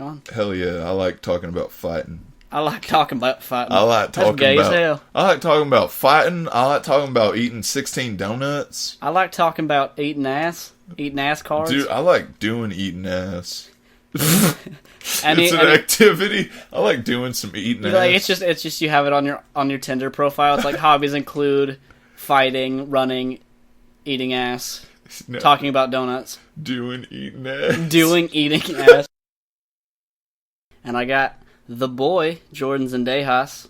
on. Hell yeah, I like talking about fighting. I like talking about fighting. I like talking That's gay about. as hell. I like talking about fighting. I like talking about eating 16 donuts. I like talking about eating ass cards. Dude, I like doing eating ass. It's an Any- activity. I like doing some eating ass. Like, it's just you have it on your Tinder profile. It's like hobbies include fighting, running, eating ass, No. talking about donuts, Doing eating ass. doing eating ass. And I got the boy, Jordan Zendejas.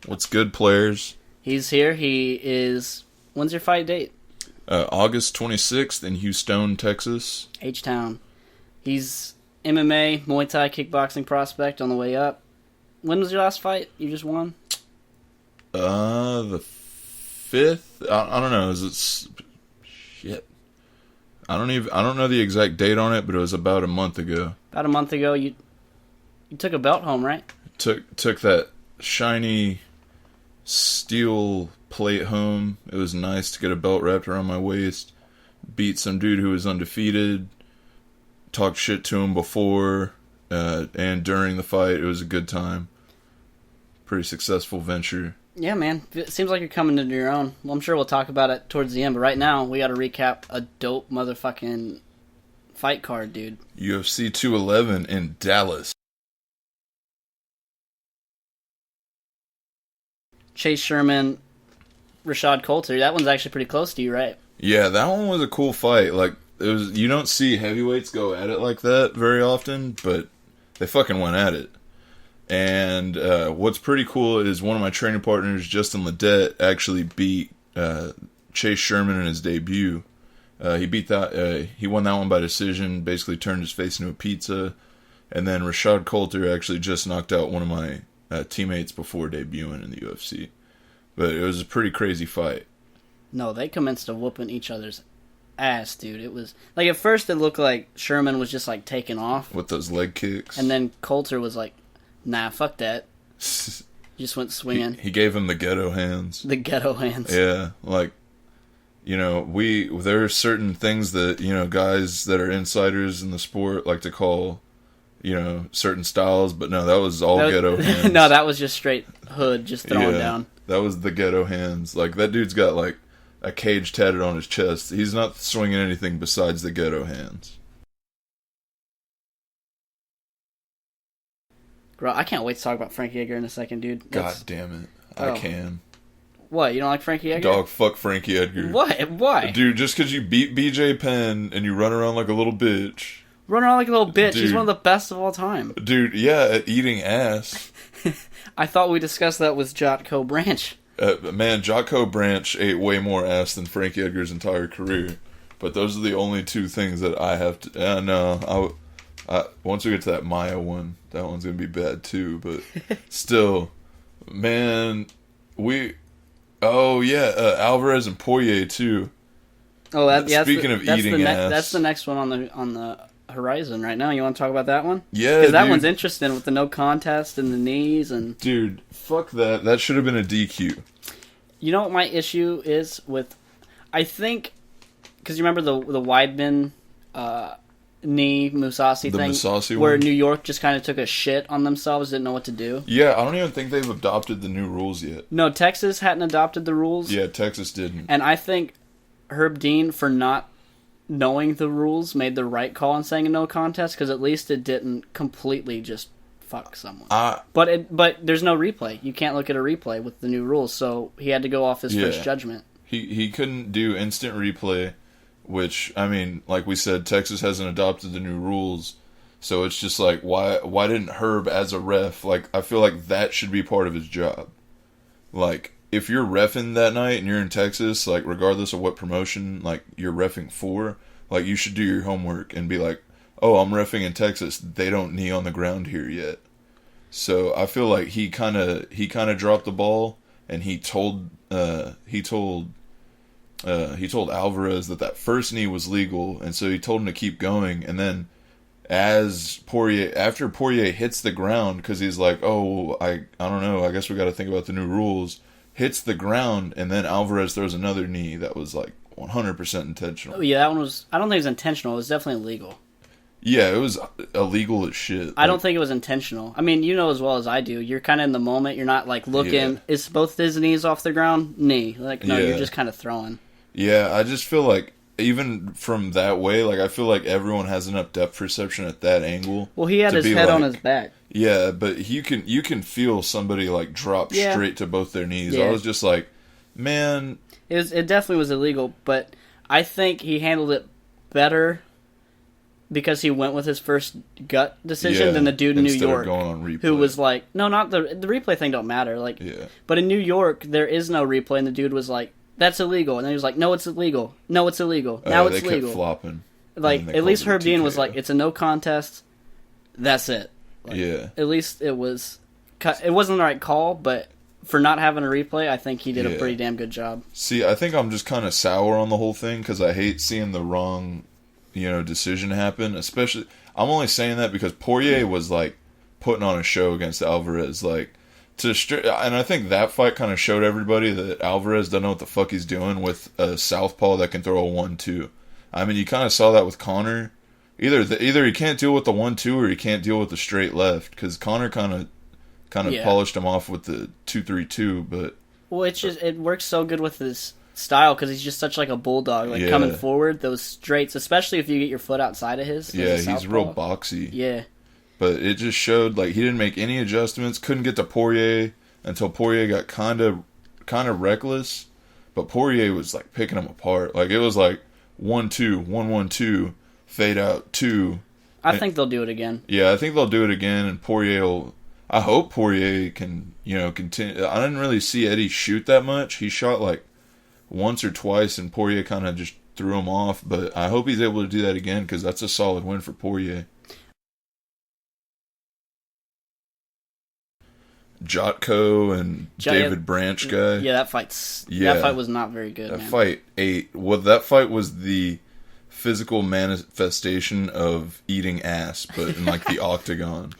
What's good, players? He's here. He is. When's your fight date? August 26th in Houston, Texas. H-Town. He's MMA, Muay Thai, kickboxing prospect on the way up. When was your last fight? You just won? The 5th? I don't know. Is it... Shit. I don't know the exact date on it, but it was about a month ago. About a month ago, you took a belt home, right? Took that shiny steel plate home. It was nice to get a belt wrapped around my waist. Beat some dude who was undefeated. Talked shit to him before and during the fight. It was a good time. Pretty successful venture. Yeah, man. It seems like you're coming into your own. Well, I'm sure we'll talk about it towards the end, but right now, we gotta recap a dope motherfucking fight card, dude. UFC 211 in Dallas. Chase Sherman, Rashad Coulter. That one's actually pretty close to you, right? Yeah, that one was a cool fight. Like, it was. You don't see heavyweights go at it like that very often, but they fucking went at it. And what's pretty cool is one of my training partners, Justin Ledet, actually beat Chase Sherman in his debut. He beat that. He won that one by decision. Basically, turned his face into a pizza. And then Rashad Coulter actually just knocked out one of my teammates before debuting in the UFC. But it was a pretty crazy fight. No, they commenced to whooping each other's ass, dude. It was like at first it looked like Sherman was just like taking off With those leg kicks. and then Coulter was like, "Nah, fuck that." Just went swinging. He gave him the ghetto hands. The ghetto hands. Yeah, like, you know, there are certain things that, you know, guys that are insiders in the sport like to call, you know, certain styles, but no, that was all ghetto hands. No, that was just straight hood, just throwing down. That was the ghetto hands. Like, that dude's got, like, a cage tatted on his chest. He's not swinging anything besides the ghetto hands. Bro, I can't wait to talk about Frankie Edgar in a second, dude. God damn it. I can. What, you don't like Frankie Edgar? Dog, fuck Frankie Edgar. What? Why? Dude, just because you beat BJ Penn and you run around like a little bitch. Run around like a little bitch. Dude. He's one of the best of all time. Dude, yeah, at eating ass. I thought we discussed that with Jotko Branch. Man, Jocko Branch ate way more ass than Frankie Edgar's entire career. But those are the only two things that I have to... no, once we get to that Maya one, that one's going to be bad too. But still, man, Oh, yeah, Alvarez and Poirier too. Oh, Speaking of eating ass. That's the next one on the horizon right now. You want to talk about that one? Yeah, because that dude. one's interesting with the no contest and the knees and. Dude, fuck that. That should have been a DQ. You know what my issue is with? I think because you remember the Weidman knee Musasi The thing, Musasi where one? New York just kind of took a shit on themselves, didn't know what to do. Yeah, I don't even think they've adopted the new rules yet. No, Texas hadn't adopted the rules. Yeah, Texas didn't. And I think Herb Dean, for not knowing the rules, made the right call in saying a no contest, because at least it didn't completely just fuck someone. But there's no replay. You can't look at a replay with the new rules, so he had to go off his first judgment. He couldn't do instant replay, which, I mean, like we said, Texas hasn't adopted the new rules, so it's just like, why didn't Herb, as a ref, like, I feel like that should be part of his job. Like, if you're reffing that night and you're in Texas, like, regardless of what promotion, like, you're reffing for, like, you should do your homework and be like, oh, I'm reffing in Texas, they don't knee on the ground here yet. So I feel like he kind of dropped the ball, and he told Alvarez that first knee was legal, and so he told him to keep going. And then after Poirier hits the ground, because he's like, oh, I don't know, I guess we got to think about the new rules, hits the ground, and then Alvarez throws another knee that was like 100% intentional. Oh, yeah, that one was, I don't think it was intentional, it was definitely illegal. Yeah, it was illegal as shit. I don't think it was intentional. I mean, you know as well as I do. You're kind of in the moment. You're not like looking. Yeah. Is both his knees off the ground? Knee. Like no, you're just kind of throwing. Yeah, I just feel like even from that way, like I feel like everyone has enough depth perception at that angle. Well, he had his head on his back. Yeah, but you can feel somebody like drop straight to both their knees. Yeah. I was just like, man, it definitely was illegal, but I think he handled it better because he went with his first gut decision than the dude in New York who was like, no, not the replay thing don't matter. Like, but in New York there is no replay, and the dude was like, that's illegal, and then he was like, no, it's illegal. No, it's illegal. Now it's legal. They kept flopping. Like at least Herb Dean was like, it's a no contest. That's it. Like, at least it was. It wasn't the right call, but for not having a replay, I think he did a pretty damn good job. See, I think I'm just kind of sour on the whole thing because I hate seeing the wrong, decision happen. Especially, I'm only saying that because Poirier was like putting on a show against Alvarez, like and I think that fight kind of showed everybody that Alvarez doesn't know what the fuck he's doing with a southpaw that can throw a 1-2. I mean, you kind of saw that with Conor. Either he can't deal with the 1-2 or he can't deal with the straight left because Conor kind of polished him off with the 2-3-2, but it works so good with his style because he's just such like a bulldog, like coming forward those straights, especially if you get your foot outside of his. Yeah, he's real boxy. Yeah, but it just showed like he didn't make any adjustments. Couldn't get to Poirier until Poirier got kind of reckless. But Poirier was like picking him apart. Like it was like 1-2, 1-1-2, fade out 2. I think they'll do it again. Yeah, I think they'll do it again, and Poirier will. I hope Poirier can, continue. I didn't really see Eddie shoot that much. He shot like once or twice, and Poirier kind of just threw him off. But I hope he's able to do that again because that's a solid win for Poirier. Jotko and David Branch guy. Yeah, that fight was not very good. That fight that fight was the physical manifestation of eating ass, but in like the octagon.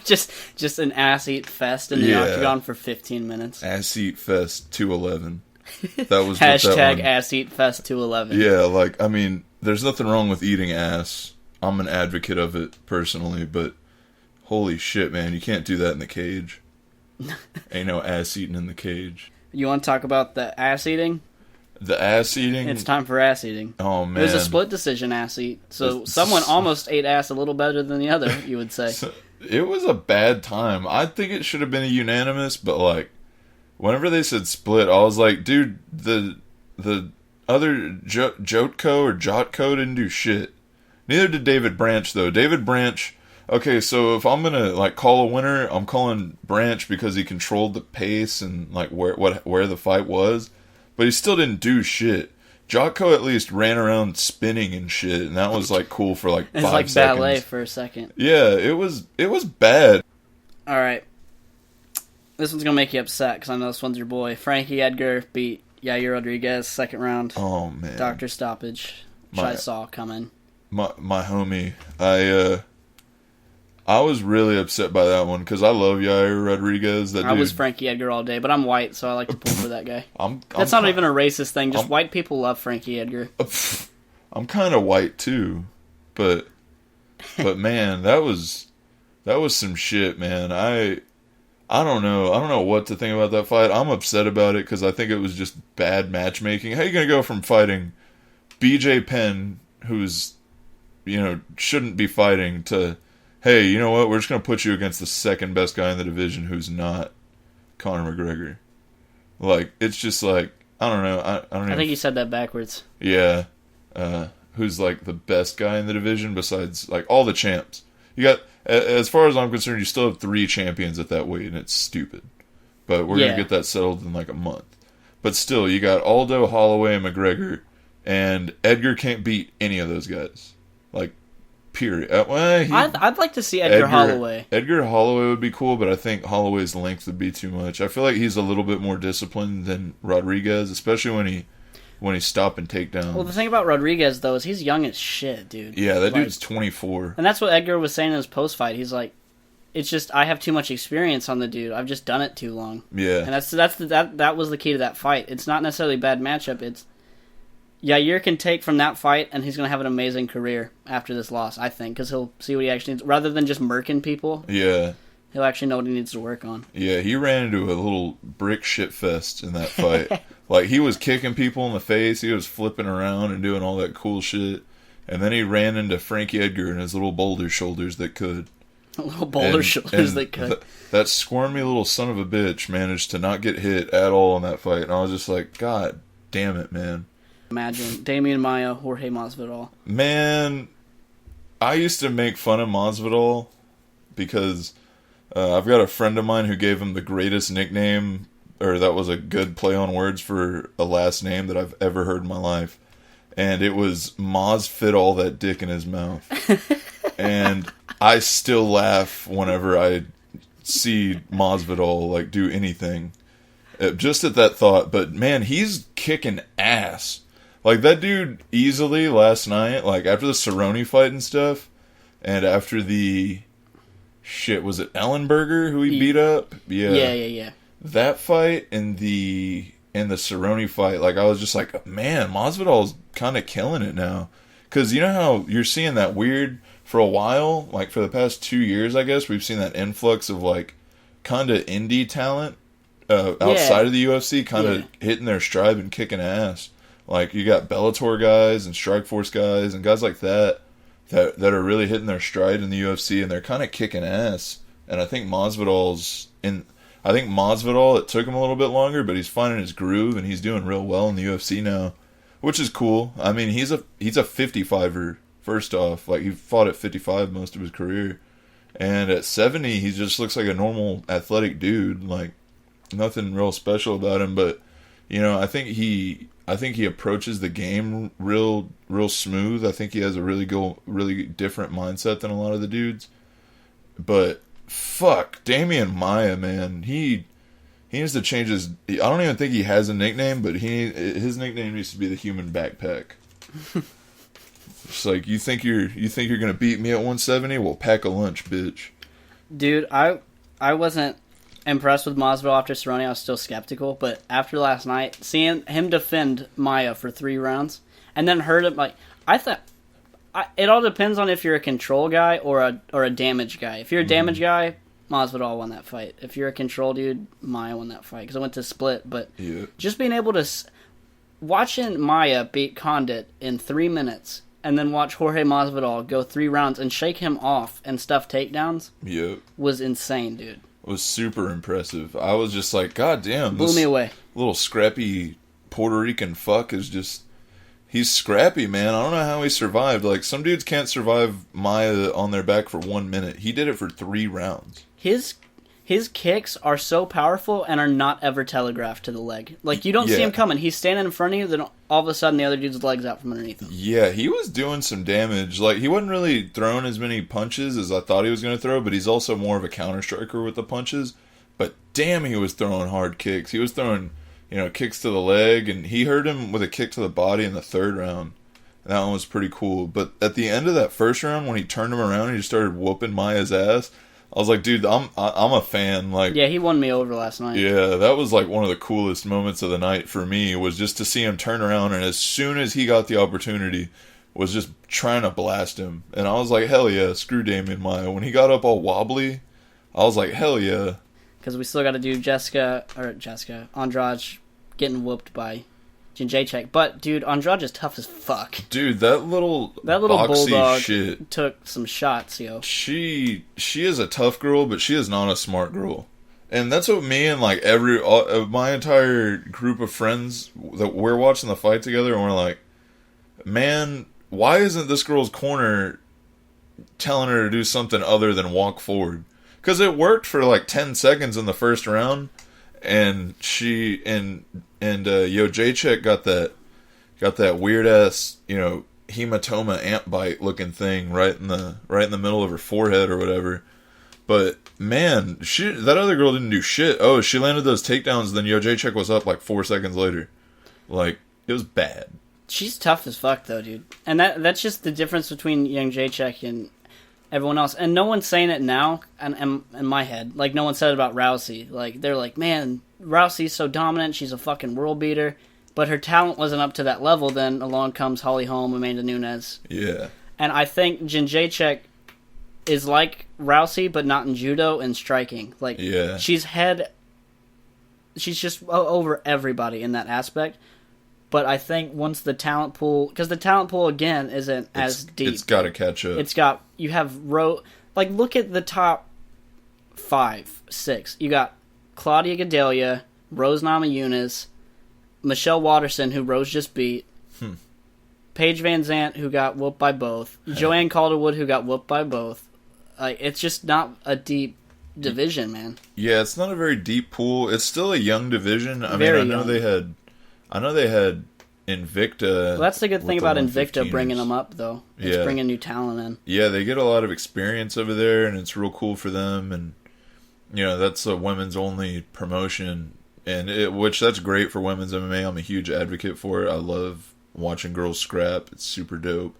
just an ass eat fest in the octagon for 15 minutes. Ass eat fest 211. That was hashtag ass eat fest 211. Yeah, like I mean, there's nothing wrong with eating ass. I'm an advocate of it personally, but holy shit, man, you can't do that in the cage. Ain't no ass eating in the cage. You want to talk about the ass eating? The ass eating? It's time for ass eating. Oh, man. It was a split decision ass eat. So someone almost ate ass a little better than the other, you would say. It was a bad time. I think it should have been a unanimous, but like, whenever they said split, I was like, dude, the other Jotko didn't do shit. Neither did David Branch, though. David Branch... Okay, so if I'm gonna like call a winner, I'm calling Branch because he controlled the pace and like where the fight was, but he still didn't do shit. Jotko at least ran around spinning and shit, and that was like cool for like 5 seconds. It's like ballet for a second. Yeah, it was bad. All right, this one's gonna make you upset because I know this one's your boy. Frankie Edgar beat Yair Rodriguez 2nd round. Oh man, doctor stoppage, which I saw coming. My homie, I was really upset by that one because I love Yair Rodriguez. I was Frankie Edgar all day, but I'm white, so I like to pull for that guy. That's not even a racist thing. Just white people love Frankie Edgar. I'm kind of white too, but man, that was some shit, man. I don't know. I don't know what to think about that fight. I'm upset about it because I think it was just bad matchmaking. How are you gonna go from fighting BJ Penn, who's shouldn't be fighting, to hey, you know what? We're just going to put you against the second best guy in the division who's not Conor McGregor. Like, it's just like, I don't know. I think you said that backwards. Yeah. Who's like the best guy in the division besides like all the champs. You got, as far as I'm concerned, you still have 3 champions at that weight, and it's stupid. But we're going to get that settled in like a month. But still, you got Aldo, Holloway, and McGregor, and Edgar can't beat any of those guys. Like, period. I'd like to see Edgar Holloway. Edgar Holloway would be cool, but I think Holloway's length would be too much. I feel like he's a little bit more disciplined than Rodriguez, especially when he's stopping takedowns. Well, the thing about Rodriguez, though, is he's young as shit, dude. Yeah, that dude's 24. And that's what Edgar was saying in his post-fight. He's like, it's just, I have too much experience on the dude. I've just done it too long. Yeah. And that was the key to that fight. It's not necessarily a bad matchup. Yair can take from that fight, and he's going to have an amazing career after this loss, I think, because he'll see what he actually needs. Rather than just murking people, yeah, he'll actually know what he needs to work on. Yeah, he ran into a little brick shit fest in that fight. Like, he was kicking people in the face, he was flipping around and doing all that cool shit, and then he ran into Frankie Edgar and his little boulder shoulders that could. Little boulder shoulders that could. That squirmy little son of a bitch managed to not get hit at all in that fight, and I was just like, God damn it, man. Imagine Damian Maia, Jorge Masvidal. Man, I used to make fun of Masvidal because I've got a friend of mine who gave him the greatest nickname, or that was a good play on words for a last name that I've ever heard in my life. And it was Maz fit all that dick in his mouth. And I still laugh whenever I see Masvidal like do anything. Just at that thought, but man, he's kicking ass. Like, that dude easily last night, like, after the Cerrone fight and stuff, and after the, was it Ellenberger who he beat up? Yeah. That fight and the Cerrone fight, like, I was just like, man, Masvidal's kind of killing it now. Because you know how you're seeing that weird, for a while, like, for the past 2 years, I guess, we've seen that influx of, like, kind of indie talent outside of the UFC, kind of hitting their stride and kicking ass. Like, you got Bellator guys and Strikeforce guys and guys like that are really hitting their stride in the UFC, and they're kind of kicking ass. And I think Masvidal's it took him a little bit longer, but he's finding his groove and he's doing real well in the UFC now, which is cool. I mean, he's a 55er first off. Like, he fought at 55 most of his career, and at 70 he just looks like a normal athletic dude. Like, nothing real special about him, but you know, I think he approaches the game real smooth. I think he has a really different mindset than a lot of the dudes. But fuck, Damian Maia, man, he needs to change his. I don't even think he has a nickname, but his nickname needs to be the Human Backpack. It's like, you think you're gonna beat me at 170? Well, pack a lunch, bitch. Dude, I wasn't impressed with Masvidal after Cerrone. I was still skeptical, but after last night, seeing him defend Maia for 3 rounds and then hurt him, like, I thought it all depends on if you're a control guy or a damage guy. If you're a damage guy, Masvidal won that fight. If you're a control dude, Maia won that fight because I went to split. But just being able to watching Maia beat Condit in 3 minutes and then watch Jorge Masvidal go 3 rounds and shake him off and stuff takedowns was insane, dude. It was super impressive. I was just like, God damn. Blew me away. Little scrappy Puerto Rican fuck is just... He's scrappy, man. I don't know how he survived. Like, some dudes can't survive Maia on their back for 1 minute. He did it for 3 rounds. His kicks are so powerful and are not ever telegraphed to the leg. Like, you don't see him coming. He's standing in front of you, then all of a sudden the other dude's leg's out from underneath him. Yeah, he was doing some damage. Like, he wasn't really throwing as many punches as I thought he was going to throw, but he's also more of a counter-striker with the punches. But damn, he was throwing hard kicks. He was throwing, kicks to the leg, and he hurt him with a kick to the body in the 3rd round. And that one was pretty cool. But at the end of that 1st round, when he turned him around and he just started whooping Maia's ass, I was like, dude, I'm a fan. Like, yeah, he won me over last night. Yeah, that was like one of the coolest moments of the night for me, was just to see him turn around, and as soon as he got the opportunity, was just trying to blast him. And I was like, hell yeah, screw Damian Maia. When he got up all wobbly, I was like, hell yeah. Because we still got to do Andrade getting whooped by Jędrzejczyk. But, dude, Andrade is tough as fuck. Dude, that little bulldog shit took some shots, yo. She is a tough girl, but she is not a smart girl. And that's what me and, like, my entire group of friends, that we're watching the fight together, and we're like, man, why isn't this girl's corner telling her to do something other than walk forward? Because it worked for, like, 10 seconds in the 1st round, and Jędrzejczyk got that weird ass, hematoma ant bite looking thing right in the middle of her forehead or whatever. But man, that other girl didn't do shit. Oh, she landed those takedowns, then Jędrzejczyk was up like 4 seconds later. Like, it was bad. She's tough as fuck though, dude. And that's just the difference between Jędrzejczyk and everyone else. And no one's saying it now, and in my head, like, no one said it about Rousey. Like, they're like, man, Rousey's so dominant, she's a fucking world beater. but her talent wasn't up to that level. Then along comes Holly Holm, Amanda Nunes. Yeah. And I think Jędrzejczyk is like Rousey, but not in judo and striking. Like, she's just over everybody in that aspect. But I think once the talent pool, because the talent pool again isn't as deep. It's got to catch up. You have like look at the top 5, 6. You got Claudia Gadelha, Rose Namajunas, Michelle Watterson, who Rose just beat. Paige Van Zandt, who got whooped by both. Joanne Calderwood, who got whooped by both. It's just not a deep division, man. Yeah, it's not a very deep pool. It's still a young division. I know they had Invicta. Well, that's the good thing about Invicta bringing them up, though. It's bringing new talent in. Yeah, they get a lot of experience over there, and it's real cool for them. And that's a women's only promotion, which that's great for women's MMA. I'm a huge advocate for it. I love watching girls scrap. It's super dope,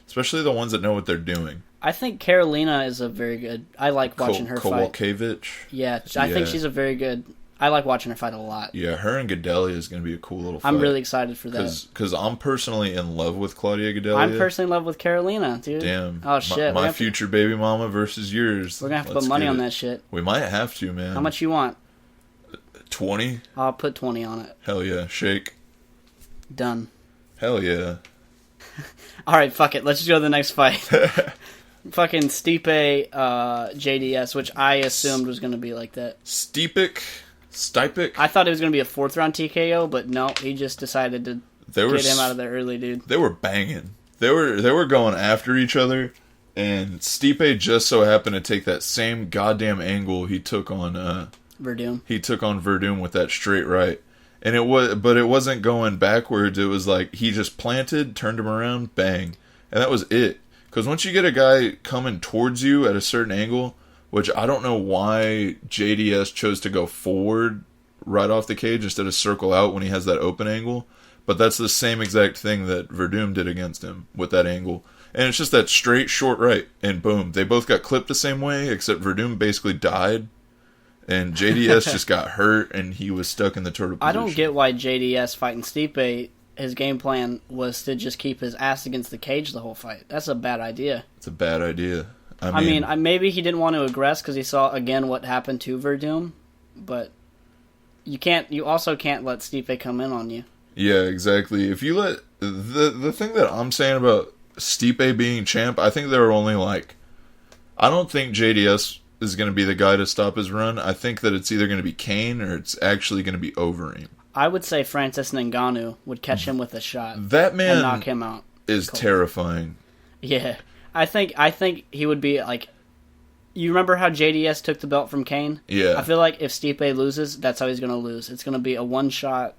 especially the ones that know what they're doing. I think Carolina is a very good. I like watching her fight. Kowalkiewicz. Yeah, I think she's a very good. I like watching her fight a lot. Yeah, her and Gadelha is going to be a cool little fight. I'm really excited for that. Because I'm personally in love with Claudia Gadelha. I'm personally in love with Carolina, dude. Damn. Oh, shit. My future baby mama versus yours. We're going to have to put money on that shit. We might have to, man. How much you want? 20? I'll put 20 on it. Hell yeah. Shake. Done. Hell yeah. Alright, fuck it. Let's just go to the next fight. Fucking Stipe JDS, which I assumed was going to be like that. Stipik? I thought it was going to be a 4th round TKO, but no, he just decided to get him out of there early, dude. They were banging. They were going after each other, and Stipe just so happened to take that same goddamn angle he took on Verdum. He took on Verdum with that straight right. And it wasn't going backwards. It was like he just planted, turned him around, bang. And that was it. Because once you get a guy coming towards you at a certain angle, which I don't know why JDS chose to go forward right off the cage instead of circle out when he has that open angle. But that's the same exact thing that Verdum did against him with that angle. And it's just that straight, short right. And boom. They both got clipped the same way, except Verdum basically died. And JDS just got hurt, and he was stuck in the turtle position. I don't get why JDS fighting Stipe, his game plan was to just keep his ass against the cage the whole fight. That's a bad idea. It's a bad idea. I mean, maybe he didn't want to aggress because he saw, again, what happened to Verdum. But you also can't let Stipe come in on you. Yeah, exactly. If you let... The thing that I'm saying about Stipe being champ, I think there are only I don't think JDS is going to be the guy to stop his run. I think that it's either going to be Kane or it's actually going to be Overeem. I would say Francis Ngannou would catch him with a shot. That man and knock him out. Is terrifying. Yeah. I think he would be you remember how JDS took the belt from Kane? Yeah. I feel like if Stipe loses, that's how he's going to lose. It's going to be a one-shot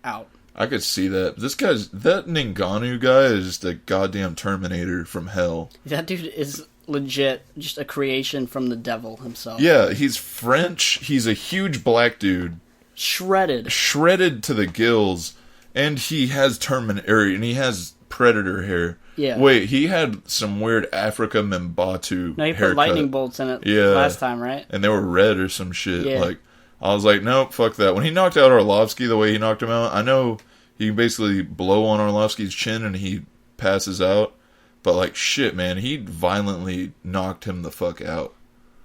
out. I could see that. That Ngannou guy is just a goddamn Terminator from hell. That dude is legit just a creation from the devil himself. Yeah, he's French. He's a huge black dude. Shredded to the gills. And he has and he has predator hair. Yeah. Wait, he had some weird Africa Mbatu No, he haircut. put lightning bolts in it last time, right? And they were red or some shit. Yeah. I was like, nope, fuck that. When he knocked out Arlovsky the way he knocked him out, I know he can basically blow on Arlovsky's chin and he passes out. But, shit, man, he violently knocked him the fuck out.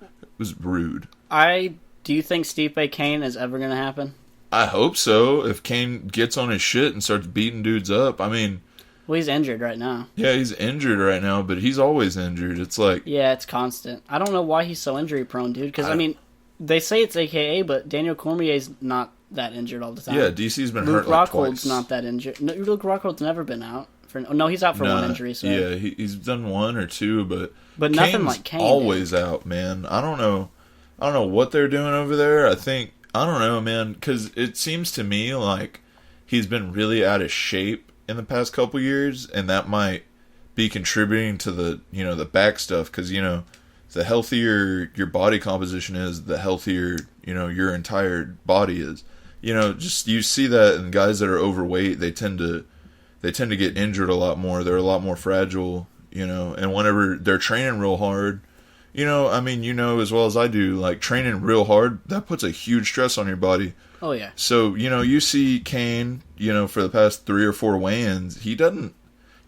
It was rude. Do you think Stipe Kane is ever going to happen? I hope so. If Kane gets on his shit and starts beating dudes up, I mean... Well, he's injured right now. Yeah, he's injured right now, but he's always injured. It's Yeah, it's constant. I don't know why he's so injury-prone, dude. Because, they say it's AKA, but Daniel Cormier's not that injured all the time. Yeah, DC's been Luke hurt twice. Rockhold's not that injured. No, Luke Rockhold's never been out. No, he's out for one injury. So. Yeah, he's done one or two, but nothing Kane's like Kane. Always out, man. I don't know what they're doing over there. I don't know, man, because it seems to me like he's been really out of shape in the past couple years, and that might be contributing to the back stuff. Because the healthier your body composition is, the healthier your entire body is. Just you see that in guys that are overweight, they tend to get injured a lot more. They're a lot more fragile, and whenever they're training real hard, I mean, as well as I do, like, training real hard, that puts a huge stress on your body. Oh, yeah. So, you see Kane, for the past 3 or 4 weigh-ins, he doesn't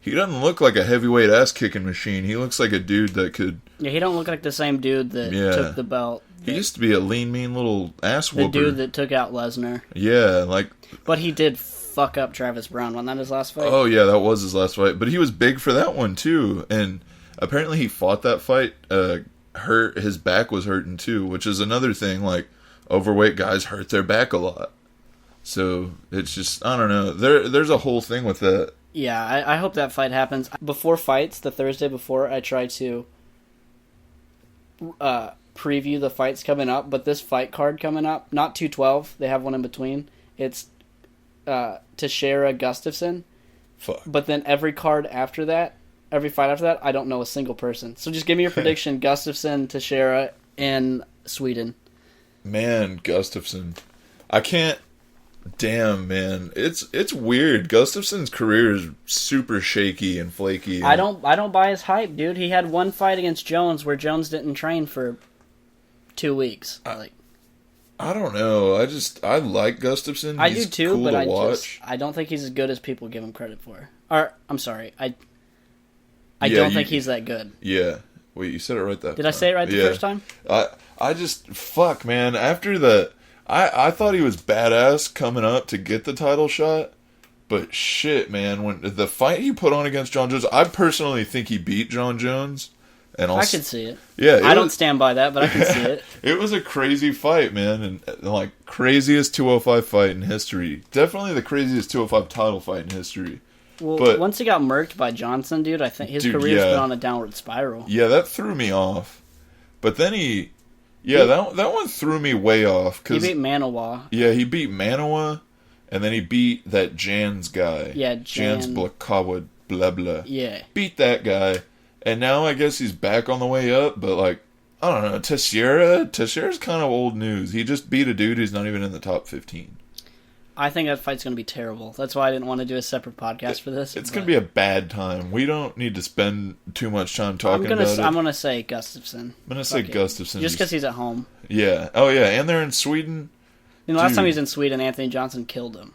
look like a heavyweight ass-kicking machine. He looks like a dude that could... Yeah, he don't look like the same dude that took the belt. He used to be a lean, mean little ass whooper. The dude that took out Lesnar. Yeah, like... But he did fuck up Travis Brown. Wasn't that his last fight? Oh, yeah, that was his last fight. But he was big for that one, too. And apparently he fought that fight, his back was hurting, too, which is another thing, like, overweight guys hurt their back a lot. So, it's just, I don't know. There's a whole thing with that. Yeah, I hope that fight happens. Before fights, the Thursday before, I try to preview the fights coming up, but this fight card coming up, not 212, they have one in between. It's Teixeira Gustafsson. Fuck. But then every fight after that, I don't know a single person. So just give me your prediction, Gustafsson, Teixeira, in Sweden. Man, Gustafsson. I can't... Damn, man. It's weird. Gustafsson's career is super shaky and flaky. I don't buy his hype, dude. He had one fight against Jones where Jones didn't train for 2 weeks. I don't know. I like Gustafsson. I do too, cool but I don't think he's as good as people give him credit for. Or I'm sorry, I don't think he's that good. Yeah. Wait, you said it right that time. Did I say it right the first time? I just fuck, man. After the I thought he was badass coming up to get the title shot, but shit, man, when the fight he put on against Jon Jones, I personally think he beat Jon Jones. And I can see it. Yeah, I don't stand by that, but I can see it. It was a crazy fight, man, and like craziest 205 fight in history. Definitely the craziest 205 title fight in history. Well, but once he got murked by Johnson, dude, I think his career's been on a downward spiral. Yeah, that threw me off. But then that one threw me way off. He beat Manawa. Yeah, he beat Manawa, and then he beat that Jans guy. Yeah, Jans Blakawa, blah, blah. Yeah. Beat that guy, and now I guess he's back on the way up, but like, I don't know, Teixeira's kind of old news. He just beat a dude who's not even in the top 15. I think that fight's going to be terrible. That's why I didn't want to do a separate podcast for this. It's going to be a bad time. We don't need to spend too much time talking about it. I'm going to say Gustafsson. I'm going to say Gustafsson. Just because he's at home. Yeah. Oh, yeah. And they're in Sweden. Last time he was in Sweden, Anthony Johnson killed him.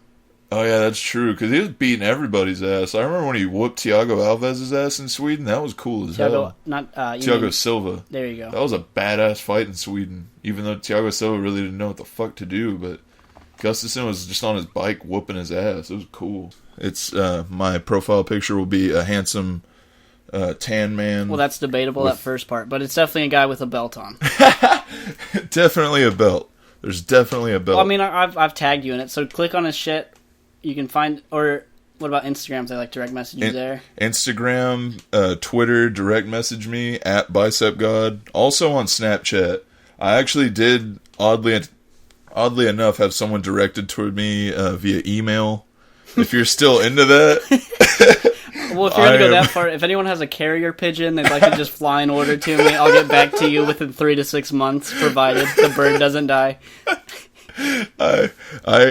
Oh, yeah, that's true. Because he was beating everybody's ass. I remember when he whooped Thiago Alves's ass in Sweden. That was cool as hell. Thiago Silva. There you go. That was a badass fight in Sweden. Even though Thiago Silva really didn't know what the fuck to do, but Gustafsson was just on his bike whooping his ass. It was cool. It's my profile picture will be a handsome tan man. Well, that's debatable, that first part, but it's definitely a guy with a belt on. Definitely a belt. There's definitely a belt. Well, I mean, I've tagged you in it, so click on his shit. You can find, or what about Instagrams? They like direct message you there. Instagram, Twitter, direct message me at BicepGod. Also on Snapchat. I actually did oddly enough, have someone directed toward me via email. If you're still into that. Well, if you're going to go that far, if anyone has a carrier pigeon they'd like to just fly an order to me, I'll get back to you within 3 to 6 months, provided the bird doesn't die. I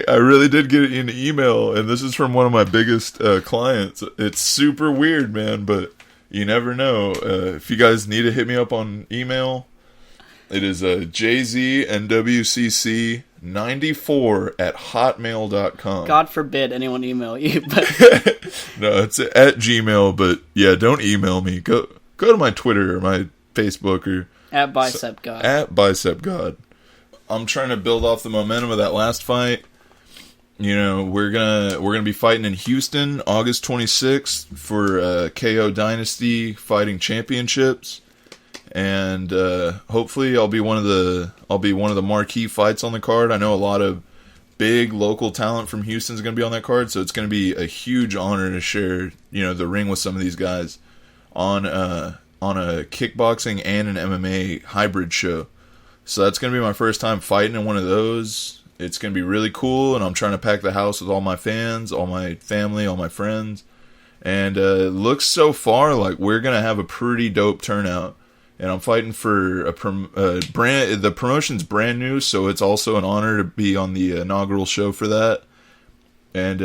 really did get an email, and this is from one of my biggest clients. It's super weird, man, but you never know. If you guys need to hit me up on email, it is jznwcc94@hotmail.com. God forbid anyone email you. But no, it's at Gmail, but yeah, don't email me. Go to my Twitter or my Facebook or at BicepGod. At BicepGod. I'm trying to build off the momentum of that last fight. We're gonna be fighting in Houston August 26th for KO Dynasty Fighting Championships. And hopefully I'll be one of the marquee fights on the card. I know a lot of big local talent from Houston is going to be on that card, so it's going to be a huge honor to share the ring with some of these guys on a kickboxing and an MMA hybrid show. So that's going to be my first time fighting in one of those. It's going to be really cool, and I'm trying to pack the house with all my fans, all my family, all my friends. And it looks so far like we're going to have a pretty dope turnout. And I'm fighting for a brand. The promotion's brand new, so it's also an honor to be on the inaugural show for that. And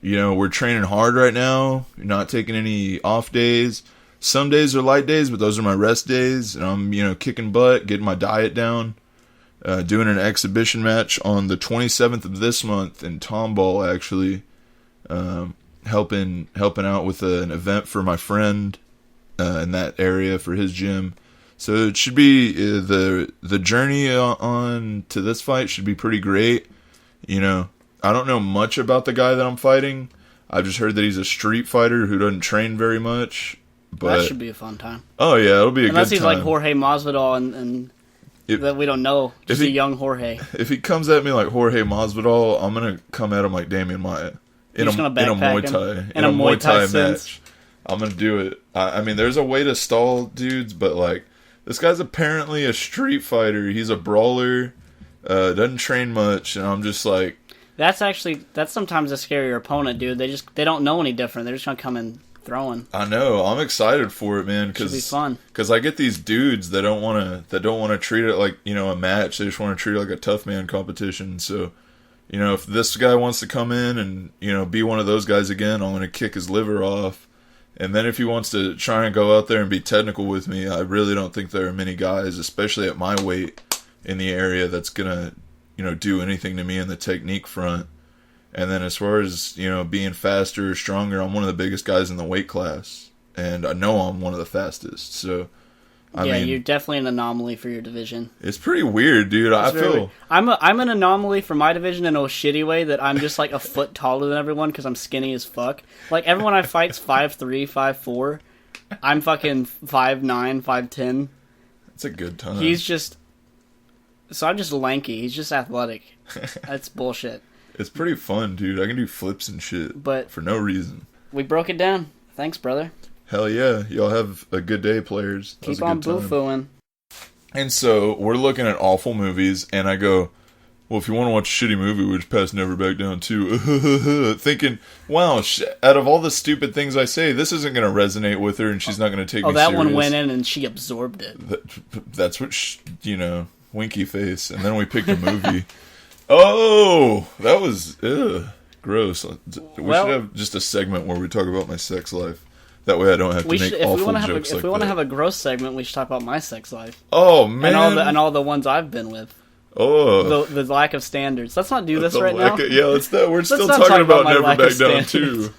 we're training hard right now. We're not taking any off days. some days are light days, but those are my rest days, and I'm, kicking butt, getting my diet down, doing an exhibition match on the 27th of this month in Tomball, actually, helping out with an event for my friend in that area for his gym. So it should be the journey on to this fight should be pretty great. I don't know much about the guy that I'm fighting. I've just heard that he's a street fighter who doesn't train very much. But that should be a fun time. Oh yeah, it'll be a good time. Unless he's like Jorge Masvidal and that we don't know. Just a young Jorge. If he comes at me like Jorge Masvidal, I'm gonna come at him like Damian Maia in a Muay Thai match. I'm gonna do it. I mean, there's a way to stall dudes, but like this guy's apparently a street fighter. He's a brawler. Doesn't train much, and I'm just like. That's sometimes a scarier opponent, dude. They don't know any different. They're just gonna come in throwing. I know. I'm excited for it, man. Should be fun. Because I get these dudes that don't want to treat it like a match. They just want to treat it like a tough man competition. So, if this guy wants to come in and be one of those guys again, I'm gonna kick his liver off. And then if he wants to try and go out there and be technical with me, I really don't think there are many guys, especially at my weight, in the area that's gonna do anything to me in the technique front. And then as far as, being faster or stronger, I'm one of the biggest guys in the weight class. And I know I'm one of the fastest. So, I mean, you're definitely an anomaly for your division. It's pretty weird, dude. I'm an anomaly for my division in a shitty way that I'm just like a foot taller than everyone because I'm skinny as fuck. Like, everyone I fight's 5'3", 5'4". I'm fucking 5'9", 5'10". That's a good time. So I'm just lanky. He's just athletic. That's bullshit. It's pretty fun, dude. I can do flips and shit, but for no reason. We broke it down. Thanks, brother. Hell yeah. Y'all have a good day, players. Keep on BUFUing. And so, we're looking at awful movies, and I go, well, if you want to watch a shitty movie, we just pass Never Back Down 2. Thinking, wow, out of all the stupid things I say, this isn't going to resonate with her, and she's not going to take me serious. Oh, that one went in, and she absorbed it. That's what, winky face. And then we picked a movie. Oh, that was gross. We should have just a segment where we talk about my sex life. That way I don't have to make awful jokes like that. If we want to have a gross segment, we should talk about my sex life. Oh, man. And all the ones I've been with. Oh. The lack of standards. Let's not do this right now. Yeah, we're still talking about Never Back Down 2.